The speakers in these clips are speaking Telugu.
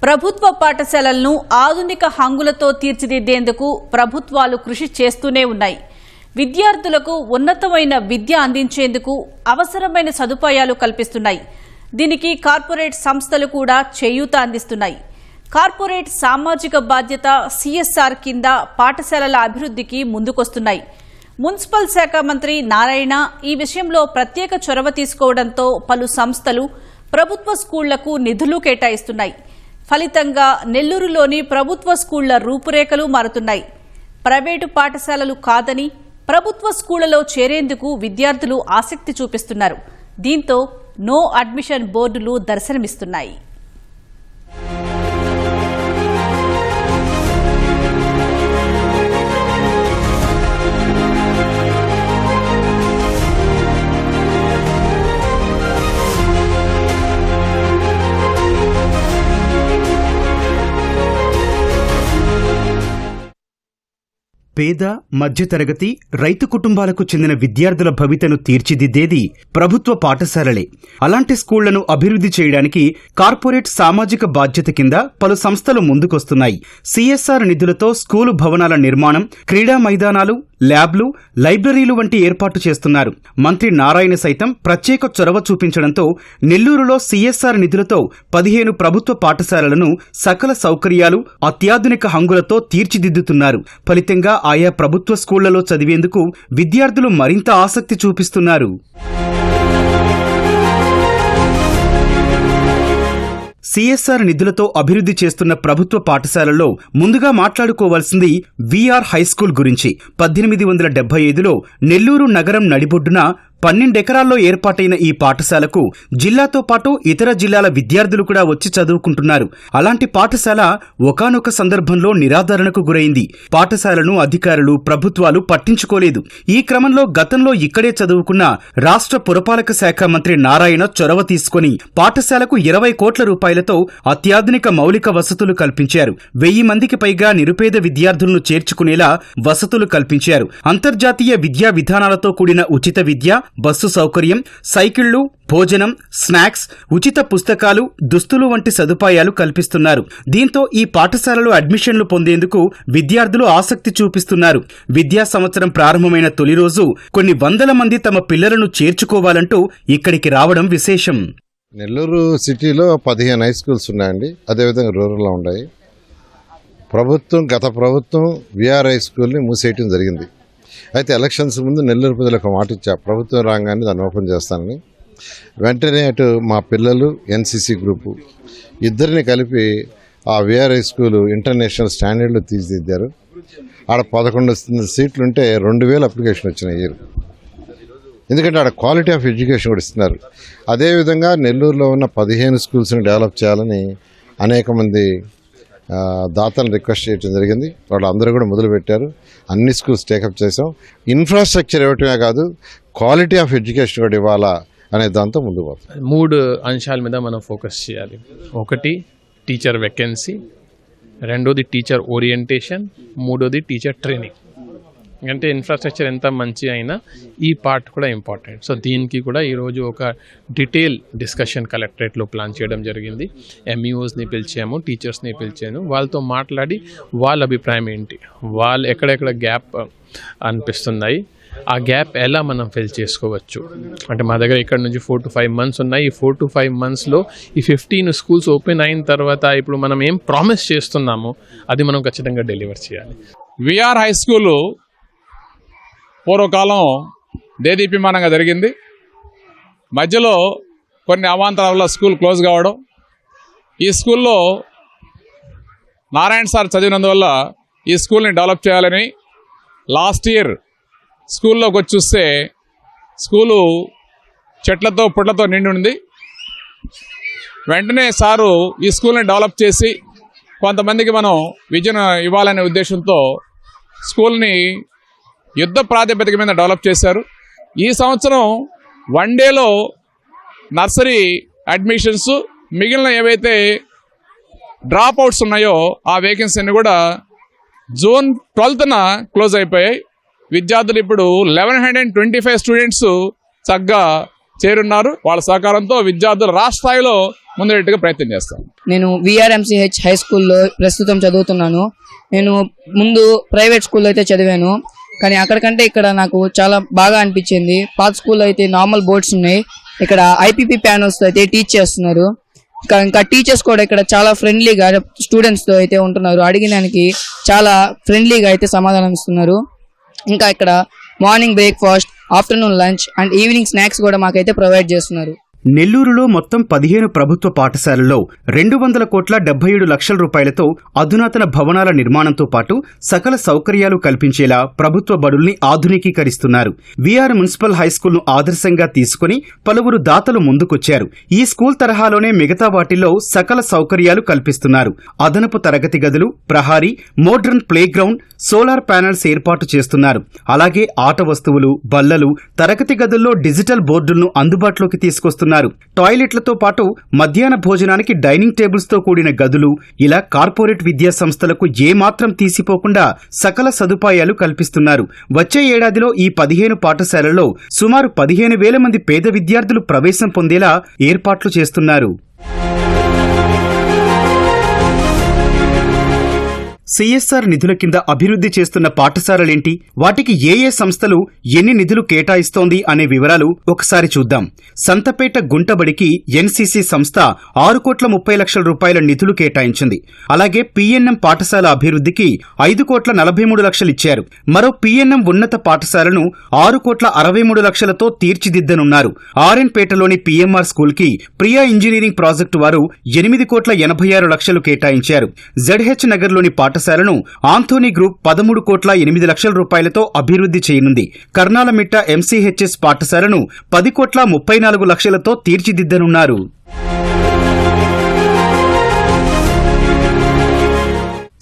ప్రభుత్వ పాఠశాలలను ఆధునిక హంగులతో తీర్చిదిద్దేందుకు ప్రభుత్వాలు కృషి చేస్తూనే ఉన్నాయి. విద్యార్థులకు ఉన్నతమైన విద్య అందించేందుకు అవసరమైన సదుపాయాలు కల్పిస్తున్నాయి. దీనికి కార్పొరేట్ సంస్థలు కూడా చేయూత అందిస్తున్నాయి. కార్పొరేట్ సామాజిక బాధ్యత సిఎస్ఆర్ కింద పాఠశాలల అభివృద్ధికి ముందుకొస్తున్నాయి. మున్సిపల్ శాఖ మంత్రి నారాయణ ఈ విషయంలో ప్రత్యేక చొరవ తీసుకోవడంతో పలు సంస్థలు ప్రభుత్వ స్కూళ్లకు నిధులు కేటాయిస్తున్నాయి. ఫలితంగా నెల్లూరులోని ప్రభుత్వ స్కూళ్ల రూపురేఖలు మారుతున్నాయి. ప్రైవేటు పాఠశాలలు కాదని ప్రభుత్వ స్కూళ్లలో చేరేందుకు విద్యార్థులు ఆసక్తి చూపిస్తున్నారు. దీంతో నో అడ్మిషన్ బోర్డులు దర్శనమిస్తున్నాయి. పేద, మధ్యతరగతి, రైతు కుటుంబాలకు చెందిన విద్యార్థుల భవితను తీర్చిదిద్దేది ప్రభుత్వ పాఠశాలలే. అలాంటి స్కూళ్లను అభివృద్ధి చేయడానికి కార్పొరేట్ సామాజిక బాధ్యత కింద పలు సంస్థలు ముందుకొస్తున్నాయి. సిఎస్ఆర్ నిధులతో స్కూలు భవనాల నిర్మాణం, క్రీడా మైదానాలు, ల్యాబ్లు, లైబ్రరీలు వంటి ఏర్పాటు చేస్తున్నారు. మంత్రి నారాయణ సైతం ప్రత్యేక చొరవ చూపించడంతో నెల్లూరులో సిఎస్ఆర్ నిధులతో 15 ప్రభుత్వ పాఠశాలలను సకల సౌకర్యాలు, అత్యాధునిక హంగులతో తీర్చిదిద్దుతున్నారు. ఫలితంగా ఆయా ప్రభుత్వ స్కూళ్లలో చదివేందుకు విద్యార్థులు మరింత ఆసక్తి చూపిస్తున్నారు. సిఎస్ఆర్ నిధులతో అభివృద్ధి చేస్తున్న ప్రభుత్వ పాఠశాలల్లో ముందుగా మాట్లాడుకోవాల్సింది విఆర్ హైస్కూల్ గురించి. 1875లో నెల్లూరు నగరం నడిబొడ్డున 12 ఎకరాల్లో ఏర్పాటైన ఈ పాఠశాలకు జిల్లాతో పాటు ఇతర జిల్లాల విద్యార్థులు కూడా వచ్చి చదువుకుంటున్నారు. అలాంటి పాఠశాల ఒకానొక సందర్భంలో నిరాదరణకు గురైంది. పాఠశాలను అధికారులు, ప్రభుత్వాలు పట్టించుకోలేదు. ఈ క్రమంలో గతంలో ఇక్కడే చదువుకున్న రాష్ట్ర పురపాలక శాఖ మంత్రి నారాయణ చొరవ తీసుకుని పాఠశాలకు 20 కోట్ల రూపాయలతో అత్యాధునిక మౌలిక వసతులు కల్పించారు. 1000 మందికి పైగా నిరుపేద విద్యార్థులను చేర్చుకునేలా వసతులు కల్పించారు. అంతర్జాతీయ విద్యా విధానాలతో కూడిన ఉచిత విద్య, బస్సు సౌకర్యం, సైకిళ్లు, భోజనం, స్నాక్స్, ఉచిత పుస్తకాలు, దుస్తులు వంటి సదుపాయాలు కల్పిస్తున్నారు. దీంతో ఈ పాఠశాలలో అడ్మిషన్లు పొందేందుకు విద్యార్థులు ఆసక్తి చూపిస్తున్నారు. విద్యా సంవత్సరం ప్రారంభమైన తొలి రోజు కొన్ని వందల మంది తమ పిల్లలను చేర్చుకోవాలంటూ ఇక్కడికి రావడం విశేషం. నెల్లూరు సిటీలో 15 హై స్కూల్స్ ఉన్నాయండి. అదేవిధంగా రూరల్లో ఉన్నాయి. గత ప్రభుత్వం విఆర్ హై స్కూల్ని మూసేయటం జరిగింది. అయితే ఎలక్షన్స్ ముందు నెల్లూరు ప్రజలకు మాట ఇచ్చా, ప్రభుత్వం రాగానే దాన్ని ఓపెన్ చేస్తానని. వెంటనే అటు మా పిల్లలు, ఎన్సీసీ గ్రూపు ఇద్దరిని కలిపి ఆ విఆర్ హై స్కూలు ఇంటర్నేషనల్ స్టాండర్డ్లో తీర్చిదిద్దారు. ఆడ 11 సీట్లుంటే 2000 అప్లికేషన్ వచ్చినాయి. ఎందుకంటే ఆడ క్వాలిటీ ఆఫ్ ఎడ్యుకేషన్ కూడా ఇస్తున్నారు. అదేవిధంగా నెల్లూరులో ఉన్న 15 స్కూల్స్ని డెవలప్ చేయాలని అనేక మంది దాతలను రిక్వెస్ట్ చేయడం జరిగింది. వాళ్ళందరూ కూడా మొదలుపెట్టారు. అన్ని స్కూల్స్ టేకప్ చేసాం. ఇన్ఫ్రాస్ట్రక్చర్ ఇవ్వటమే కాదు, క్వాలిటీ ఆఫ్ ఎడ్యుకేషన్ కూడా ఇవ్వాలా అనే దాంతో ముందుకు పోతాం. 3 అంశాల మీద మనం ఫోకస్ చేయాలి. ఒకటి టీచర్ వేకెన్సీ, రెండోది టీచర్ ఓరియంటేషన్, మూడోది టీచర్ ట్రైనింగ్. అంటే ఇన్ఫ్రాస్ట్రక్చర్ ఎంత మంచి అయినా ఈ పార్ట్ కూడా ఇంపార్టెంట్. సో దీనికి కూడా ఈరోజు ఒక డీటెయిల్ డిస్కషన్ కలెక్టరేట్లో ప్లాన్ చేయడం జరిగింది. ఎంఈఓస్ని పిలిచాము, టీచర్స్ని పిలిచాను. వాళ్ళతో మాట్లాడి వాళ్ళ అభిప్రాయం ఏంటి, వాళ్ళు ఎక్కడెక్కడ గ్యాప్ అనిపిస్తున్నాయి, ఆ గ్యాప్ ఎలా మనం ఫిల్ చేసుకోవచ్చు. అంటే మా దగ్గర ఇక్కడ నుంచి 4 to 5 months ఉన్నాయి. ఈ 4 to 5 monthsలో ఈ 15 స్కూల్స్ ఓపెన్ అయిన తర్వాత ఇప్పుడు మనం ఏం ప్రామిస్ చేస్తున్నామో అది మనం ఖచ్చితంగా డెలివర్ చేయాలి. విఆర్ హై స్కూలు పూర్వకాలం దేదీప్యమానంగా జరిగింది. మధ్యలో కొన్ని అవాంతరాల స్కూల్ క్లోజ్ కావడం, ఈ స్కూల్లో నారాయణ సార్ చదివినందువల్ల ఈ స్కూల్ని డెవలప్ చేయాలని లాస్ట్ ఇయర్ స్కూల్లోకి వచ్చి చూస్తే స్కూలు చెట్లతో పుట్లతో నిండి ఉంది. వెంటనే సారు ఈ స్కూల్ని డెవలప్ చేసి కొంతమందికి మనం విద్యను ఇవ్వాలనే ఉద్దేశంతో స్కూల్ని యుద్ధ ప్రాతిపదిక మీద డెవలప్ చేశారు. ఈ సంవత్సరం 1 డేలో నర్సరీ అడ్మిషన్స్, మిగిలిన ఏవైతే డ్రాప్ అవుట్స్ ఉన్నాయో ఆ వేకెన్సీ అన్ని కూడా June 12న క్లోజ్ అయిపోయాయి. విద్యార్థులు ఇప్పుడు 1125 స్టూడెంట్స్ చక్కగా చేరున్నారు. వాళ్ళ సహకారంతో విద్యార్థులు రాష్ట్ర స్థాయిలో ముందరెట్టుగా ప్రయత్నం చేస్తాం. నేను VRMCH హై స్కూల్లో ప్రస్తుతం చదువుతున్నాను. నేను ముందు ప్రైవేట్ స్కూల్లో అయితే చదివాను, కానీ అక్కడికంటే ఇక్కడ నాకు చాలా బాగా అనిపించింది. పాత స్కూల్లో అయితే నార్మల్ బోర్డ్స్ ఉన్నాయి, ఇక్కడ IPP ప్యానల్స్తో అయితే టీచ్ చేస్తున్నారు. ఇంకా టీచర్స్ కూడా ఇక్కడ చాలా ఫ్రెండ్లీగా స్టూడెంట్స్తో అయితే ఉంటున్నారు. అడిగినానికి చాలా ఫ్రెండ్లీగా అయితే సమాధానం ఇస్తున్నారు. ఇంకా ఇక్కడ morning breakfast, afternoon lunch and evening snacks కూడా మాకైతే ప్రొవైడ్ చేస్తున్నారు. నెల్లూరులో మొత్తం 15 ప్రభుత్వ పాఠశాలల్లో 277 లక్షల రూపాయలతో అధునాతన భవనాల నిర్మాణంతో పాటు సకల సౌకర్యాలు కల్పించేలా ప్రభుత్వ బడుల్ని ఆధునికీకరిస్తున్నారు. విఆర్ మున్సిపల్ హైస్కూల్ను ఆదర్శంగా తీసుకుని పలువురు దాతలు ముందుకొచ్చారు. ఈ స్కూల్ తరహాలోనే మిగతా వాటిల్లో సకల సౌకర్యాలు కల్పిస్తున్నారు. అదనపు తరగతి గదులు, ప్రహారీ, modern playground, solar panels ఏర్పాటు చేస్తున్నారు. అలాగే ఆట వస్తువులు, బల్లలు, తరగతి గదుల్లో డిజిటల్ బోర్డులను అందుబాటులోకి తీసుకొస్తున్నారు. టాయిలెట్లతో పాటు మధ్యాహ్న భోజనానికి డైనింగ్ టేబుల్స్ తో కూడిన గదులు, ఇలా కార్పొరేట్ విద్యా సంస్థలకు ఏమాత్రం తీసిపోకుండా సకల సదుపాయాలు కల్పిస్తున్నారు. వచ్చే ఏడాదిలో ఈ 15 పాఠశాలల్లో సుమారు 15,000 మంది పేద విద్యార్థులు ప్రవేశం పొందేలా ఏర్పాట్లు చేస్తున్నారు. సిఎస్ఆర్ నిధుల కింద అభివృద్ధి చేస్తున్న పాఠశాలలేంటి, వాటికి ఏ సంస్థలు ఎన్ని నిధులు కేటాయిస్తోంది అనే వివరాలు ఒకసారి చూద్దాం. సంతపేట గుంటబడికి ఎన్సీసీ సంస్థ 6,30,00,000 రూపాయల నిధులు కేటాయించింది. అలాగే పిఎన్ఎం పాఠశాల అభివృద్ధికి 5,43,00,000 ఇచ్చారు. మరో పిఎన్ఎం ఉన్నత పాఠశాలను 6,63,00,000తో తీర్చిదిద్దనున్నారు. ఆర్ఎన్పేటలోని పిఎంఆర్ స్కూల్ కి ప్రియా ఇంజనీరింగ్ ప్రాజెక్టు వారు 8,86,00,000 కేటాయించారు. జెడ్హెచ్ నగర్లోని పాఠశాలను ఆంథోనీ గ్రూప్ 13,08,00,000 రూపాయలతో అభివృద్ధి చేయనుంది. కర్నాలమిట్ట ఎంసీహెచ్ఎస్ పాఠశాలను 10,34,00,000తో తీర్చిదిద్దనున్నారు.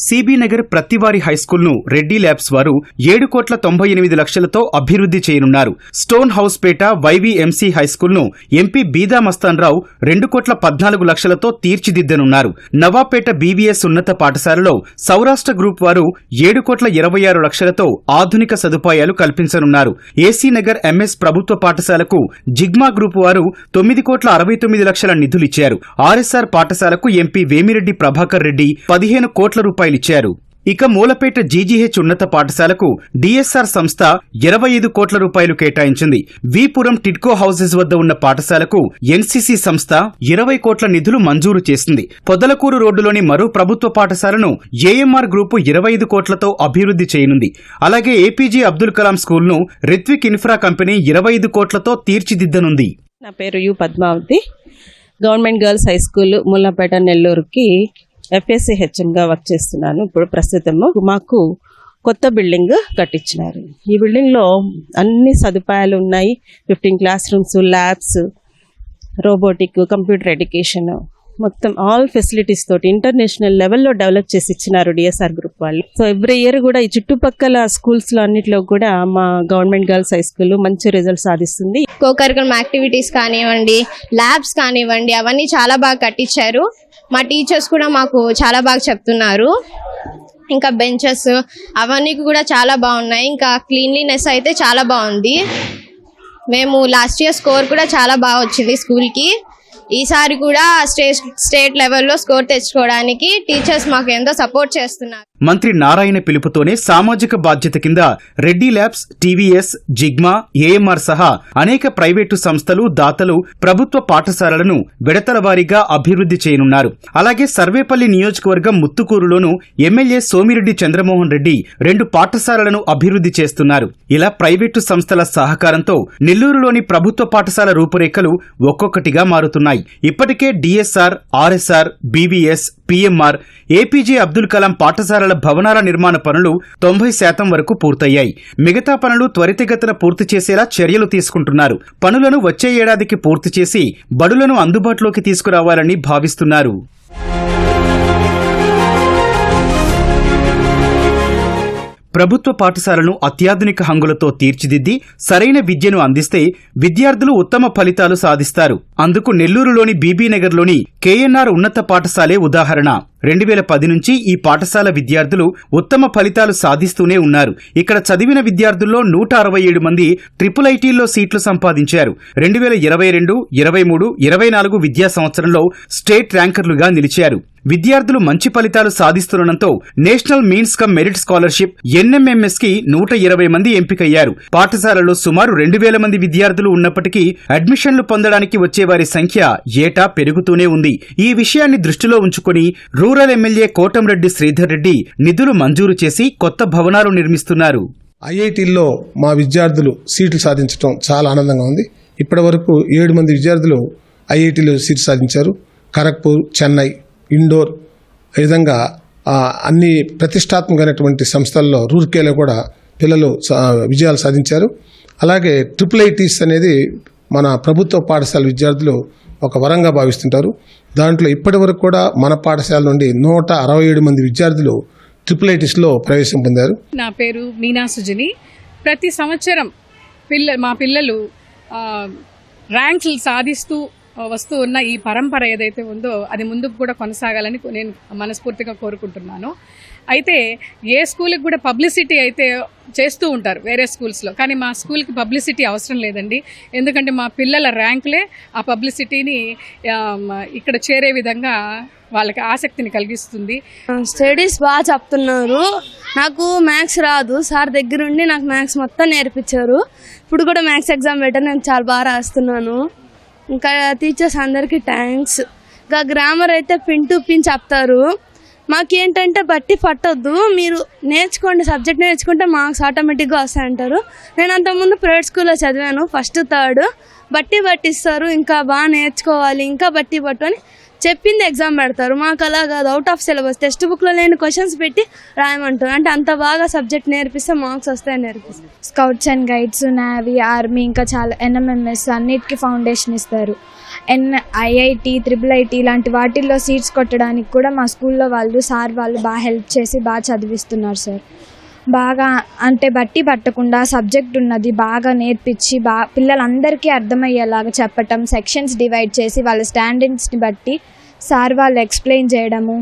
సిబి నగర్ ప్రతివారి హైస్కూల్ను రెడ్డి ల్యాబ్స్ వారు 7,98,00,000తో అభివృద్ధి చేయనున్నారు. స్టోన్ హౌస్ పేట వైవీఎంసీ హైస్కూల్ను ఎంపీ బీదా మస్తాన్ రావు 2,14,00,000తో తీర్చిదిద్దనున్నారు. నవాపేట బీవీఎస్ ఉన్నత పాఠశాలలో సౌరాష్ట్ర గ్రూప్ వారు 7,26,00,000తో ఆధునిక సదుపాయాలు కల్పించనున్నారు. ఏసీ నగర్ ఎంఎస్ ప్రభుత్వ పాఠశాలకు జిగ్మా గ్రూప్ వారు 9,69,00,000 నిధులిచ్చారు. ఆర్ఎస్ఆర్ పాఠశాలకు ఎంపీ వేమిరెడ్డి ప్రభాకర్ రెడ్డి 15 కోట్ల రూపాయలు ఇచ్చారు. ఇక మూలపేట జీజీహెచ్ ఉన్నత పాఠశాలకు డిఎస్ఆర్ సంస్థ 25 కోట్ల రూపాయలు కేటాయించింది. వీపురం టిడ్కో హౌసెస్ వద్ద ఉన్న పాఠశాలకు ఎన్సీసీ సంస్థ 20 కోట్ల నిధులు మంజూరు చేసింది. పొదలకూరు రోడ్డులోని మరో ప్రభుత్వ పాఠశాలను ఏఎంఆర్ గ్రూపు 25 కోట్లతో అభివృద్ధి చేయనుంది. అలాగే ఏపీజే అబ్దుల్ కలాం స్కూల్ను రిత్విక్ ఇన్ఫ్రా కంపెనీ 25 కోట్లతో తీర్చిదిద్దనుంది. నా పేరు U Padmavathi. Government girls high school Mullapeta నెల్లూరుకి FSCHMగా వర్క్ చేస్తున్నాను. ఇప్పుడు ప్రస్తుతము మాకు కొత్త బిల్డింగ్ కట్టించినారు. ఈ బిల్డింగ్లో అన్ని సదుపాయాలు ఉన్నాయి. 15 class rooms, labs, robotic, computer education, మొత్తం ఆల్ ఫెసిలిటీస్ తోటి ఇంటర్నేషనల్ లెవెల్లో డెవలప్ చేసి ఇచ్చినారు డిఎస్ఆర్ గ్రూప్ వాళ్ళు. సో ఎవ్రీ ఇయర్ కూడా ఈ చుట్టుపక్కల స్కూల్స్లో అన్నిట్లో కూడా మా గవర్నమెంట్ గర్ల్స్ హై స్కూల్ మంచి రిజల్ట్ సాధిస్తుంది. కోకరికులం యాక్టివిటీస్ కానివ్వండి, ల్యాబ్స్ కానివ్వండి, అవన్నీ చాలా బాగా కట్టించారు. మా టీచర్స్ కూడా మాకు చాలా బాగా చెప్తున్నారు. ఇంకా బెంచెస్ అవన్నీ కూడా చాలా బాగున్నాయి. ఇంకా క్లీన్లీనెస్ అయితే చాలా బాగుంది. మేము లాస్ట్ ఇయర్ స్కోర్ కూడా చాలా బాగా వచ్చింది స్కూల్కి. ఈసారి కూడా స్టేట్ లెవెల్లో స్కోర్ తెచ్చుకోవడానికి టీచర్స్ మాకు ఎంతో సపోర్ట్ చేస్తున్నారు. మంత్రి నారాయణ పిలుపుతోనే సామాజిక బాధ్యత కింద రెడ్డి ల్యాబ్స్, టీవీఎస్, జిగ్మా, ఏఎంఆర్ సహా అనేక ప్రైవేటు సంస్థలు, దాతలు ప్రభుత్వ పాఠశాలలను విడతల వారీగా అభివృద్ధి చేయనున్నారు. అలాగే సర్వేపల్లి నియోజకవర్గం ముత్తుకూరులోను ఎమ్మెల్యే సోమిరెడ్డి చంద్రమోహన్ రెడ్డి 2 పాఠశాలలను అభివృద్ధి చేస్తున్నారు. ఇలా ప్రైవేటు సంస్థల సహకారంతో నెల్లూరులోని ప్రభుత్వ పాఠశాల రూపురేఖలు ఒక్కొక్కటిగా మారుతున్నాయి. ఇప్పటికే DSR, RSR, BVS, PMR, APJ Abdul Kalam పాఠశాలల భవనాల నిర్మాణ పనులు 90% వరకు పూర్తయ్యాయి. మిగతా పనులు త్వరితగతిన పూర్తి చేసేలా చర్యలు తీసుకుంటున్నారు. పనులను వచ్చే ఏడాదికి పూర్తి చేసి బడులను అందుబాటులోకి తీసుకురావాలని భావిస్తున్నారు. ప్రభుత్వ పాఠశాలను అత్యాధునిక హంగులతో తీర్చిదిద్ది సరైన విద్యను అందిస్తే విద్యార్థులు ఉత్తమ ఫలితాలు సాధిస్తారు. అందుకు నెల్లూరులోని బీబీనగర్లోని కేఎన్ఆర్ ఉన్నత పాఠశాలే ఉదాహరణ. 2010 నుంచి ఈ పాఠశాల విద్యార్థులు ఉత్తమ ఫలితాలు సాధిస్తూనే ఉన్నారు. ఇక్కడ చదివిన విద్యార్థుల్లో 167 మంది IIITలో సీట్లు సంపాదించారు. 2022, 23, 24 విద్యా సంవత్సరంలో స్టేట్ ర్యాంకర్లుగా నిలిచారు. విద్యార్థులు మంచి ఫలితాలు సాధిస్తుండటంతో national means cum merit scholarship NMMS కి 120 మంది ఎంపికయ్యారు. పాఠశాలలో సుమారు 2000 మంది విద్యార్థులు ఉన్నప్పటికీ అడ్మిషన్లు పొందడానికి వచ్చేవారి సంఖ్య ఏటా పెరుగుతూనే ఉంది. ఈ విషయాన్ని దృష్టిలో ఉంచుకుని రూరల్ ఎమ్మెల్యే కోటంరెడ్డి శ్రీధర్ రెడ్డి నిధులు మంజూరు చేసి కొత్త భవనాలు నిర్మిస్తున్నారు. IITల్లో మా విద్యార్థులు సీట్లు సాధించడం చాలా ఆనందంగా ఉంది. ఇప్పటి వరకు 7 మంది విద్యార్థులు IITలో సీట్లు సాధించారు. ఖరగ్పూర్, చెన్నై, ఇండోర్, ఈ విధంగా అన్ని ప్రతిష్టాత్మకమైనటువంటి సంస్థల్లో రూర్కేలో కూడా పిల్లలు విజయాలు సాధించారు. అలాగే IIITs అనేది మన ప్రభుత్వ పాఠశాల విద్యార్థులు ఒక వరంగా భావిస్తుంటారు. దాంట్లో ఇప్పటి వరకు కూడా మన పాఠశాల నుండి 167 మంది విద్యార్థులు IIITsలో ప్రవేశం పొందారు. నా పేరు మీనా సుజని. ప్రతి సంవత్సరం మా పిల్లలు ర్యాంక్లు సాధిస్తూ వస్తూ ఉన్న ఈ పరంపర ఏదైతే ఉందో అది ముందుకు కూడా కొనసాగాలని నేను మనస్ఫూర్తిగా కోరుకుంటున్నాను. అయితే ఏ స్కూల్కి కూడా పబ్లిసిటీ అయితే చేస్తూ ఉంటారు వేరే స్కూల్స్లో, కానీ మా స్కూల్కి పబ్లిసిటీ అవసరం లేదండి. ఎందుకంటే మా పిల్లల ర్యాంకులే ఆ పబ్లిసిటీని ఇక్కడ చేరే విధంగా వాళ్ళకి ఆసక్తిని కలిగిస్తుంది. స్టడీస్ బాగా చెప్తున్నారు. నాకు మ్యాథ్స్ రాదు, సార్ దగ్గరుండి నాకు మ్యాథ్స్ మొత్తం నేర్పించారు. ఇప్పుడు కూడా మ్యాథ్స్ ఎగ్జామ్ పెట్టాను, నేను చాలా బాగా రాస్తున్నాను. ఇంకా టీచర్స్ అందరికీ థ్యాంక్స్. ఇంకా గ్రామర్ అయితే పిన్ టు పిన్ చెప్తారు. మాకేంటంటే బట్టి పట్టొద్దు, మీరు నేర్చుకోండి, సబ్జెక్ట్ నేర్చుకుంటే మార్క్స్ ఆటోమేటిక్గా వస్తాయంటారు. నేను అంతకుముందు ప్రైవేట్ స్కూల్లో చదివాను, 1st, 3rd. బట్టి పట్టిస్తారు, ఇంకా బాగా నేర్చుకోవాలి, ఇంకా బట్టి పట్టు అని చెప్పింది ఎగ్జామ్ పెడతారు. మాకు అలా కాదు, అవుట్ ఆఫ్ సిలబస్ టెక్స్ట్ బుక్లో లేని క్వశ్చన్స్ పెట్టి రాయమంటారు. అంటే అంత బాగా సబ్జెక్ట్ నేర్పిస్తే మార్క్స్ వస్తాయని నేర్పిస్తారు. Scouts and guides, navy, army, ఇంకా చాలా NMMS అన్నిటికీ ఫౌండేషన్ ఇస్తారు. IIT, IIIT ఇలాంటి వాటిల్లో సీట్స్ కొట్టడానికి కూడా మా స్కూల్లో సార్ వాళ్ళు బాగా హెల్ప్ చేసి బాగా చదివిస్తున్నారు సార్. బాగా అంటే బట్టి పట్టకుండా సబ్జెక్ట్ ఉన్నది బాగా నేర్పించి పిల్లలందరికీ అర్థమయ్యేలాగా చెప్పటం, సెక్షన్స్ డివైడ్ చేసి వాళ్ళ స్టాండర్డ్స్ని బట్టి సార్ వాళ్ళు ఎక్స్ప్లెయిన్ చేయడము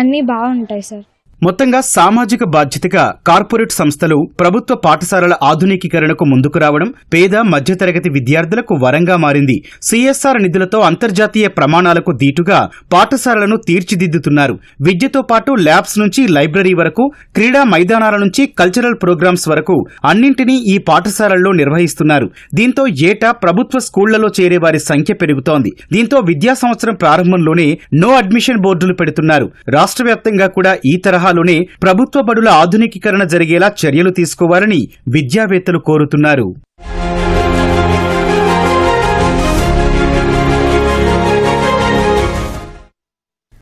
అన్నీ బాగుంటాయి సార్. మొత్తంగా సామాజిక బాధ్యతగా కార్పొరేట్ సంస్థలు ప్రభుత్వ పాఠశాలల ఆధునికీకరణకు ముందుకు రావడం పేద మధ్యతరగతి విద్యార్థులకు వరంగా మారింది. CSR నిధులతో అంతర్జాతీయ ప్రమాణాలకు దీటుగా పాఠశాలలను తీర్చిదిద్దుతున్నారు. విద్యతో పాటు ల్యాబ్స్ నుంచి లైబ్రరీ వరకు, క్రీడా మైదానాల నుంచి కల్చరల్ ప్రోగ్రామ్స్ వరకు అన్నింటినీ ఈ పాఠశాలల్లో నిర్వహిస్తున్నారు. దీంతో ఏటా ప్రభుత్వ స్కూళ్లలో చేరే వారి సంఖ్య పెరుగుతోంది. దీంతో విద్యా సంవత్సరం ప్రారంభంలోనే నో అడ్మిషన్ బోర్డులు పెడుతున్నారు. రాష్ట్ర వ్యాప్తంగా కూడా ఈ తరహా ప్రభుత్వ బడుల ఆధునికీకరణ జరిగేలా చర్యలు తీసుకోవాలని విద్యావేత్తలు కోరుతున్నారు.